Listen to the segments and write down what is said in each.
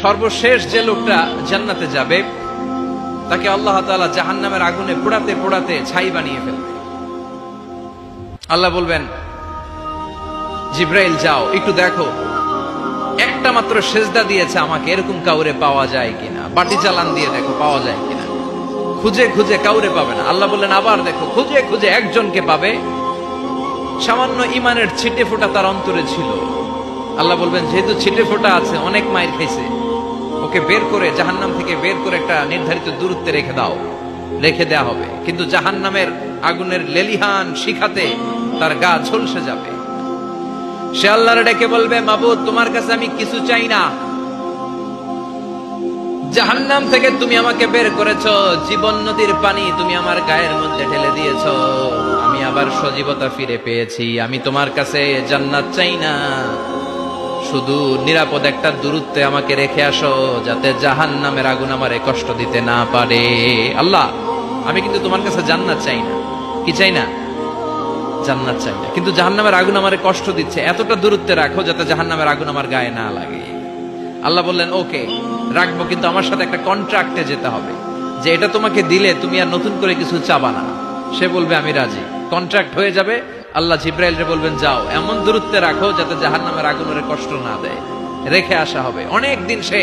সর্বশেষ যে লোকটা জান্নাতে যাবে তাকে আল্লাহ তাআলা জাহান্নামের আগুনে পোড়াতে পোড়াতে ছাই বানিয়ে ফেলবে। আল্লাহ বলবেন, জিব্রাইল যাও একটু দেখো, একটা মাত্র সেজদা দিয়েছে আমাকে, এরকম কাউরে পাওয়া যায় কিনা। বাটি চালান দিয়ে দেখো পাওয়া যায় কিনা। খুঁজে খুঁজে কাউরে পাবে না। আল্লাহ বললেন আবার দেখো, খুঁজে খুঁজে একজনকে পাবে, সামান্য ইমানের ছিটে ফোঁটা তার অন্তরে ছিল। আল্লাহ বলবেন, যেহেতু ছিটে ফোঁটা আছে, অনেক মাইর খাইছে, ওকে বের করে জাহান্নাম থেকে বের করে একটা নির্ধারিত দূরত্বে রেখে দাও। রেখে দেয়া হবে, কিন্তু জাহান্নামের আগুনের লেলিহান শিখাতে তার গা ঝলসে যাবে। সে আল্লাহর ডেকে বলবে, মাবুদ তোমার কাছে আমি কিছু চাই না, জাহান্নাম থেকে তুমি আমাকে বের করেছো, জীবন নদীর পানি তুমি আমার গায়ের মধ্যে ঢেলে দিয়েছো, আমি আবার সজীবতা ফিরে পেয়েছি। আমি তোমার কাছে জান্নাত চাই না, শুধু নিরাপদ একটা দূরত্বে আমাকে রেখে আসো, যাতে জাহান্নামের আগুন আমারে কষ্ট দিতে না পারে। আল্লাহ, আমি কিন্তু তোমার কাছে জান্নাত চাই না। কি চাই না? জান্নাত চাই না, কিন্তু জাহান্নামের আগুন আমারে কষ্ট দিচ্ছে, এতটা দূরত্বে রাখো যাতে জাহান্নামের আগুন আমার গায়ে না লাগে। আল্লাহ বললেন, ওকে রাখবো, কিন্তু আমার সাথে একটা কন্ট্রাক্টে যেতে হবে, যে এটা তোমাকে দিলে তুমি আর নতুন করে কিছু চাবা না। সে বলবে আমি রাজি, কন্ট্রাক্ট হয়ে যাবে। আল্লাহ জিব্রাইলকে বলবেন, যাও এমন দূরত্বে রাখো যাতে জাহান্নামের আগুন ওরে কষ্ট না দেয়। রেখে আসা হবে, অনেক দিন সে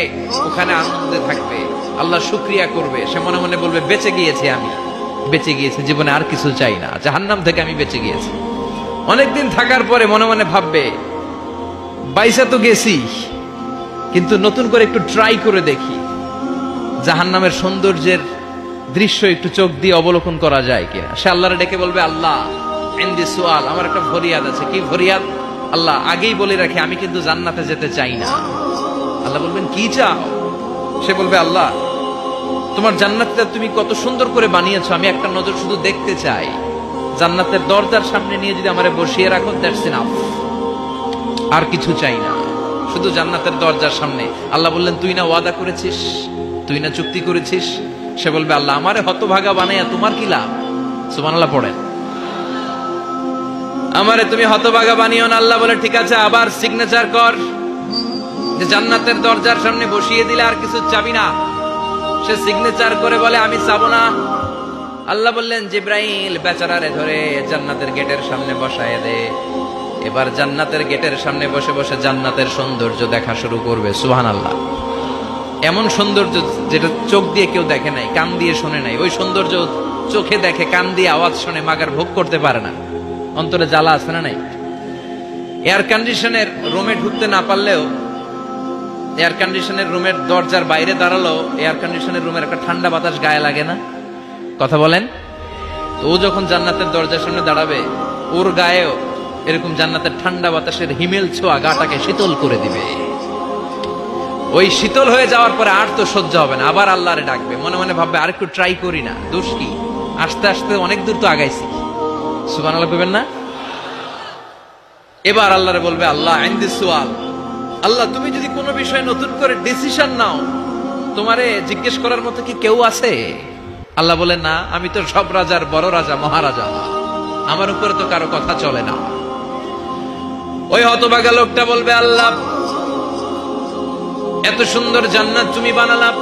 ওখানে আনন্দে থাকবে, আল্লাহ শুকরিয়া করবে। সে মনে মনে বলবে, বেঁচে গিয়েছি, আমি বেঁচে গিয়েছি, জীবনে আর কিছু চাই না, জাহান্নাম থেকে আমি বেঁচে গিয়েছি। অনেকদিন থাকার পরে মনে মনে ভাববে, বাইসা তো গেছি, কিন্তু নতুন করে একটু ট্রাই করে দেখি, জাহান্নামের সৌন্দর্যের দৃশ্য একটু চোখ দিয়ে অবলোকন করা যায় কিনা। সে আল্লাহরে ডেকে বলবে, আল্লাহ ইনদি সুআল, আমার একটা ফরিয়াদ আছে। কি ফরিয়াদ? আল্লাহ আগেই বলে রাখি, আমি কিন্তু জান্নাতে যেতে চাই না। আল্লাহ বলবেন, কি চাও? সে বলবে, আল্লাহ তোমার জান্নাতটা তুমি কত সুন্দর করে বানিয়েছো, আমি একটা নজর শুধু দেখতে চাই। জান্নাতের দরজার সামনে নিয়ে যদি আমারে বসিয়ে রাখো, দ্যাটস ইনাফ, আর কিছু চাই না, শুধু জান্নাতের দরজার সামনে। আল্লাহ বললেন, তুই না ওয়াদা করেছিস, তুই না চুক্তি করেছিস। সে বলবে, আল্লাহ আমারে হতভাগা বানাইয়া তোমার কি লাভ? সুবহানাল্লাহ পড়েন। আমারে তুমি হতভাগা বানিও না। আল্লাহ বলে, ঠিক আছে, আবার সিগনেচার কর যে জান্নাতের দরজার সামনে বসিয়ে দিলে আর কিছু চাবি না। সে সিগনেচার করে বলে, আমি চাবো না। আল্লাহ বললেন, জিব্রাইল বেচারারে ধরে জান্নাতের গেটের সামনে বসায় দে। এবার জান্নাতের গেটের সামনে বসে বসে জান্নাতের সৌন্দর্য দেখা শুরু করবে। সুবহানাল্লাহ। এমন সৌন্দর্য যেটা চোখ দিয়ে কেউ দেখে নাই, কান দিয়ে শোনে নাই। ওই সৌন্দর্য চোখে দেখে, কান দিয়ে আওয়াজ শোনে, মাগার ভোগ করতে পারে না। অন্তরে জ্বালা আছে না নাই? এয়ার কন্ডিশনের রুমে ঢুকতে না পারলেও, এয়ার কন্ডিশনের রুমের দরজার বাইরে দাঁড়ালো, এয়ার কন্ডিশনের রুমের একটা ঠান্ডা বাতাস গায়ে লাগে না? কথা বলেন। ও যখন জান্নাতের দরজার সামনে দাঁড়াবে, ওর গায়েও এরকম জান্নাতের ঠান্ডা বাতাসের হিমেল ছোঁয়া গাটাকে শীতল করে দিবে। ওই শীতল হয়ে যাওয়ার পরে আর তো সহ্য হবে না, আবার আল্লাহরে ডাকবে। মনে মনে ভাববে, আর একটু ট্রাই করি না, দোষ কি, আস্তে আস্তে অনেক দূর তো আগাইছি। সুবহানাল্লাহ কইবেন না? এবার আল্লাহরে বলবে, আল্লাহ ইনদি সুআল, আল্লাহ তুমি যদি কোনো বিষয়ে নতুন করে ডিসিশন নাও, তোমারে জিজ্ঞেস করার মতো কি কেউ আছে? আল্লাহ বলে, না, আমি তো সব রাজার বড় রাজা, মহারাজা, আমার উপরে তো কারো কথা চলে না। ওই হতভাগা লোকটা বলবে, আল্লাহ এত সুন্দর জান্নাত তুমি বানালাম,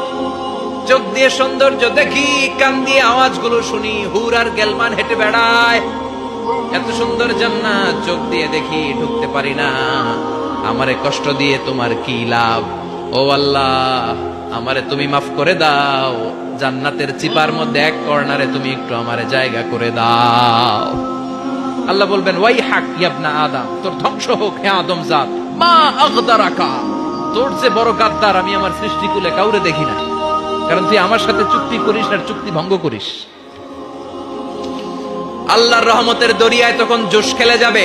চোখ দিয়ে সৌন্দর্য দেখি, কান দিয়ে আওয়াজগুলো শুনি, হুর আর গেলমান হেঁটে বেড়ায়, এত সুন্দর জান্নাত চোখ দিয়ে দেখি, ঢুকতে পারি না, আমারে কষ্ট দিয়ে তোমার কি লাভ? ও আল্লাহ, আমারে তুমি মাফ করে দাও, জান্নাতের চিপার মধ্যে এক কর্নারে তুমি একটু আমারে জায়গা করে দাও। আল্লাহ বলবেন, ওয়াই হাক ইবনা আদম, তোর ধ্বংস হোক হে আদম জাত, মা আগদারাকা, তোর যে বড় গাদ্দার আমি আমার সৃষ্টিকুলে কাউরে দেখি না, কারণ তুই আমার সাথে চুক্তি করিস আর চুক্তি ভঙ্গ করিস। আল্লাহর রহমতের দরিয়ায় তখন জোশ খেলে যাবে,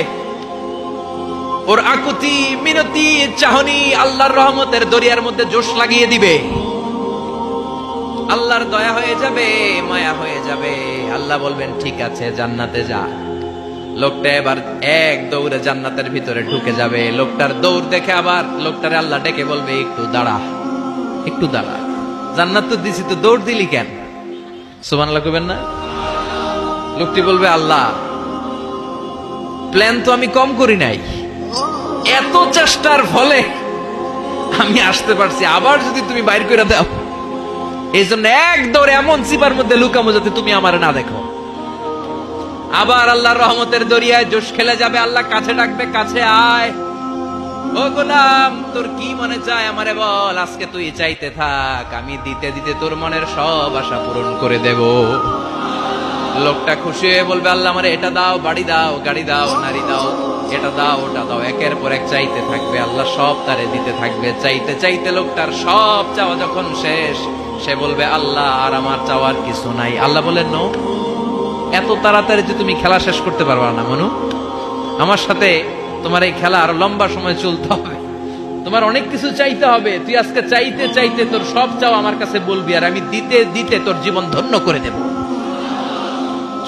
ওর আকুতি মিনতি চাহনি আল্লাহর রহমতের দরিয়ার মধ্যে জোশ লাগিয়ে দিবে। আল্লাহর দয়া হয়ে যাবে, মায়া হয়ে যাবে। আল্লাহ বলবেন, ঠিক আছে, জান্নাতে যা। লোকটা এবার এক দৌড়ে জান্নাতের ভিতরে ঢুকে যাবে। লোকটার দৌড় দেখে আবার লোকটারে আল্লাহ ডেকে বলবে, একটু দাঁড়া, একটু দাঁড়া, জান্নাত তো দিছি, তো দৌড় দিলি কেন? সুবহানাল্লাহ কইবেন না? লোকটি বলবে, আল্লাহ প্ল্যান তো আমি কম করি নাই, এত চেষ্টার ফলে আমি আসতে পারছি, আবার যদি তুমি বাইর করে দাও, এই জন্য এক দৌড়ে এমন চিপার মধ্যে লুকামো যাতে তুমি আমার না দেখো। আবার আল্লাহর রহমতের দরিয়ায় জোশ খেলে যাবে, আল্লাহ কাছে ডাকবে, কাছে আয়, ও গোলাম তোর কি মনে চায় আমারে বল, আজকে তুই চাইতে থাক, আমি দিতে দিতে তোর মনের সব আশা পূরণ করে দেব। লোকটা খুশি হয়ে বলবে, আল্লাহ আমারে এটা দাও, বাড়ি দাও, গাড়ি দাও, নারী দাও, এটা দাও, ওটা দাও, একের পর এক চাইতে থাকবে, আল্লাহ সব তারে দিতে থাকবে। চাইতে চাইতে লোকটার সব চাওয়া যখন শেষ, সে বলবে, আল্লাহ আর আমার চাওয়ার কিছু নাই। আল্লাহ বলেন, নো, এত তাড়াতাড়ি যে তুমি খেলা শেষ করতে পারবা না মনু, আমার সাথে তোমার এই খেলা আরো লম্বা সময় চলতে হবে, তোমার অনেক কিছু চাইতে হবে। তুই আজকে চাইতে চাইতে তোর সব চাও আমার কাছে বলবি, আর আমি দিতে দিতে তোর জীবন ধন্য করে দেব।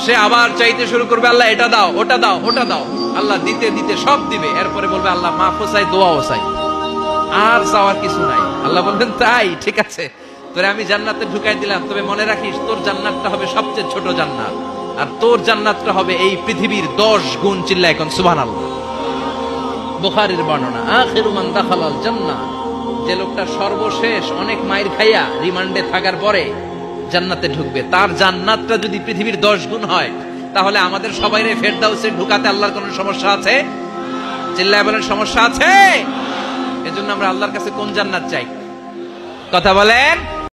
সে আবার চাইতে শুরু করবে, আল্লাহ এটা দাও, ওটা দাও, ওটা দাও, আল্লাহ দিতে দিতে সব দিবে। এরপরে বলবে, আল্লাহ মাফও চাই, দোয়াও চাই, আর চাওয়ার কিছু নাই। আল্লাহ বলবেন, তাই ঠিক আছে, তোরে আমি জান্নাতে ঢুকাই দিলাম, তবে মনে রাখিস তোর জান্নাতটা হবে সবচেয়ে ছোট জান্নাত, আর তোর জান্নাতটা হবে এই পৃথিবীর 10 গুণ। চিল্লা এখন সুবহানাল্লাহ। বুখারীর বর্ণনা, আখিরু মান দাখালাল জান্নাহ, যে লোকটা সর্বশেষ অনেক মাইর খাইয়া রিমান্ডে থাকার পরে জান্নাতে ঢুকবে, তার জান্নাতটা যদি পৃথিবীর 10 গুণ হয়, তাহলে আমাদের সবাইরে ফেরদাউসে ঢুকাতে আল্লাহর কোনো সমস্যা আছে? চিল্লায় বলেন, সমস্যা আছে? এজন্য আমরা আল্লাহর কাছে কোন জান্নাত চাই? কথা বলেন।